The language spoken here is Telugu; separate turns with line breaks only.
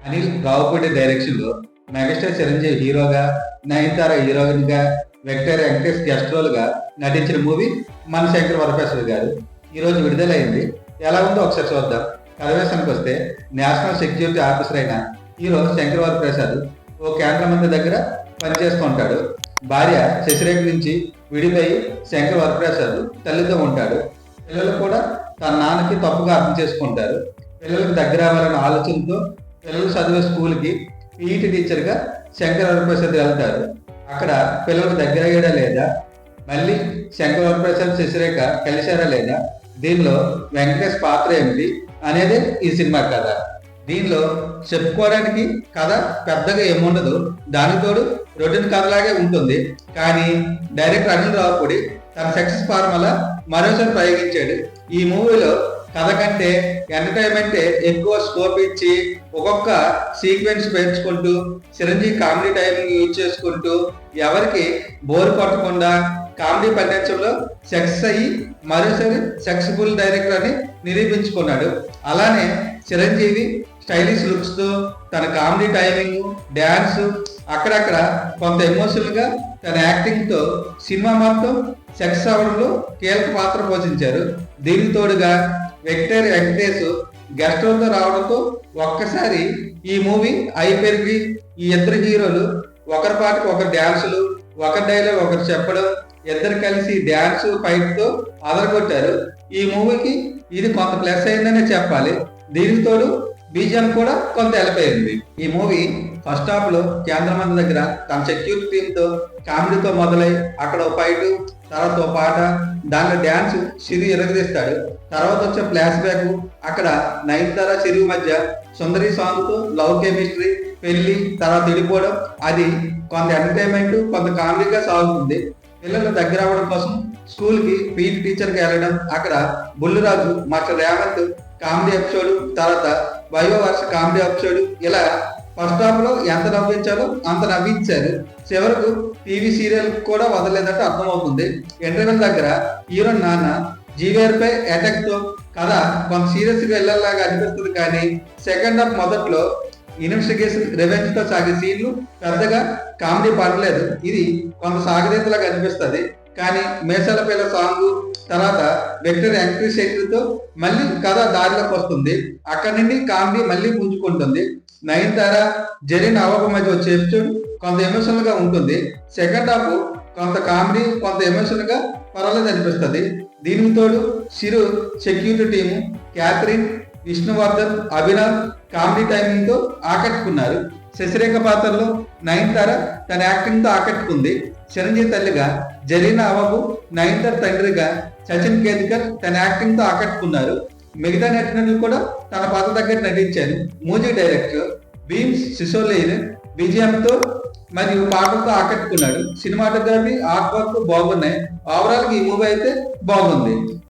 అనిల్ రావుపూడి డైరెక్షన్ లో మెగాస్టార్ చిరంజీవి హీరోగా, నయనతార హీరోయిన్ గా, వెంకటేష్ వెంకటేష్ గెస్ట్ రోల్ గా నటించిన మూవీ మన శంకర్ వరప్రసాద్ గారు ఈ రోజు విడుదలైంది. ఎలా ఉందో ఒకసారి చూద్దాం. కథ విషయానికి వస్తే, నేషనల్ సెక్యూరిటీ ఆఫీసర్ అయిన హీరో శంకర్ వరప్రసాద్ ఓ కేంద్ర మంత్రి దగ్గర పనిచేస్తూ ఉంటాడు. భార్య శశిరేఖ నుంచి విడిపోయి శంకర్ వరప్రసాద్ తల్లితో ఉంటాడు. పిల్లలు కూడా తన నాన్నకి తప్పుగా అర్థం చేసుకుంటారు. పిల్లలకు దగ్గర అవ్వాలన్న ఆలోచనతో పిల్లలు చదివే స్కూల్కి పీఈటీ టీచర్గా శంకర్ వరప్రసాద్ వెళ్తారు. అక్కడ పిల్లలకు దగ్గర అయ్యాడా లేదా, మళ్ళీ శంకర్ వరప్రసాద్ శశిరేఖ కలిశారా లేదా, దీనిలో వెంకటేష్ పాత్ర ఏమిటి అనేది ఈ సినిమా కథ. దీనిలో చెప్పుకోవడానికి కథ పెద్దగా ఏముండదు, దానికి తోడు రొటీన్ కథలాగే ఉంటుంది. కానీ డైరెక్టర్ అనిల్ రావుపూడి తన సక్సెస్ ఫార్ములా మరోసారి ప్రయోగించాడు. ఈ మూవీలో కథ కంటే ఎంటర్టైన్మెంట్ ఎక్కువ స్కోప్ ఇచ్చి ఒక్కొక్క సీక్వెన్స్ పెంచుకుంటూ చిరంజీవి కామెడీ టైమింగ్ యూజ్ చేసుకుంటూ ఎవరికి బోర్ కొట్టకుండా కామెడీ పండించడంలో సక్సెస్ అయ్యి మరోసారి సక్సెస్ఫుల్ డైరెక్టర్ అని నిరూపించుకున్నాడు. అలానే చిరంజీవి స్టైలిష్ లుక్స్ తో తన కామెడీ టైమింగ్, డ్యాన్స్, అక్కడక్కడ కొంత ఎమోషనల్ గా తన యాక్టింగ్ తో సినిమా మొత్తం సక్సెస్ అవడంలో కీలక పాత్ర పోషించారు. దీనికి తోడుగా వెంకటేష్ గెస్ట్ రోల్ తో రావడంతో ఒక్కసారి ఈ మూవీ అయిపోయి ఈ ఇద్దరు హీరోలు ఒకరి పాటకు ఒకరు డ్యాన్సులు, ఒకరి డైలాగ్ ఒకరు చెప్పడం, ఇద్దరు కలిసి డ్యాన్స్ ఫైట్ తో అదరగొట్టారు. ఈ మూవీకి ఇది కొంత ప్లస్ అయిందనే చెప్పాలి. దీనికి తోడు బీజిఎం కూడా కొంత హెల్ప్ అయింది. ఈ మూవీ ఫస్ట్ హాఫ్ లో కేంద్ర మంత్రి దగ్గర తన సెక్యూరిటీ టీమ్ తో కామెడీతో మొదలై అక్కడ ఓ ఫైట్, తర్వాత ఓ పాట, దాంట్లో డ్యాన్స్ సిరి ఎరగదీస్తాడు. తర్వాత వచ్చే ఫ్లాష్ బ్యాక్, అక్కడ నయనతార సిరి మధ్య సుందరి సాంగ్ తో లవ్ కెమిస్ట్రీ, పెళ్లి, తర్వాత విడిపోవడం, అది కొంత ఎంటర్టైన్మెంట్ కొంత కామెడీగా సాగుతుంది. పిల్లలు దగ్గర అవ్వడం కోసం స్కూల్ కి పీటీ టీచర్ కి వెళ్ళడం, అక్కడ బుల్లురాజు మాస్టర్ రేవంత్ కామెడీ ఎపిసోడ్, తర్వాత వైవ వర్ష కామెడీ ఎపిసోడ్, ఇలా ఫస్ట్ హాఫ్ లో ఎంత నవ్వించాలో అంత నవ్వించారు. చివరకు టీవీ సీరియల్ కూడా వదలలేదంటే అర్థమవుతుంది. ఇంటర్వెల్ దగ్గర హీరో నాన్న జీవేర్ పై అటాక్ తో కథ కొంత సీరియస్ గా వెళ్ళేలాగా అనిపిస్తుంది. కానీ సెకండ్ హాఫ్ మొదట్లో ఇన్వెస్టిగేషన్ రెవెన్యూ తో సాగే సీన్లు పెద్దగా కామెడీ పడలేదు. ఇది కొంత సాగదీతలాగా అనిపిస్తుంది. కానీ మేసాల పిల్ల సాంగ్, తర్వాత వెంకటేష్ వెంకటేష్ తో మళ్ళీ కథ దారిలోకి వస్తుంది. అక్కడి నుండి కామెడీ మళ్ళీ పుంజుకుంటుంది. నయనతార జరీన్ అవక మధ్య వచ్చే ఎపిసోడ్ కొంత ఎమోషనల్ గా ఉంటుంది. సెకండ్ హాఫ్ కొంత కామెడీ కొంత ఎమోషనల్ గా పర్వాలేదు అనిపిస్తుంది. దీనికి తోడు Chiru security team, Catherine, Vishnuvardhan, Abhinav comedy timing తో ఆకట్టుకున్నారు. శశిరేఖ పాత్రలో నయనతార తన యాక్టింగ్ తో ఆకట్టుకుంది. చిరంజీవి తల్లిగా జరీనా అవబు, నయనతార తండ్రిగా సచిన్ కేద్కర్ తన యాక్టింగ్ తో ఆకట్టుకున్నారు. మిగతా నటినట్లు కూడా తన పాత్ర దగ్గర నటించారు. మ్యూజిక్ డైరెక్టర్ భీమ్స్ సిసోలియన్ విజయంతో మరియు పాటలతో ఆకట్టుకున్నాడు. సినిమాటోగ్రఫీ, ఆర్ట్ వర్క్ బాగున్నాయి. ఓవరాల్ గా ఈ మూవీ అయితే బాగుంది.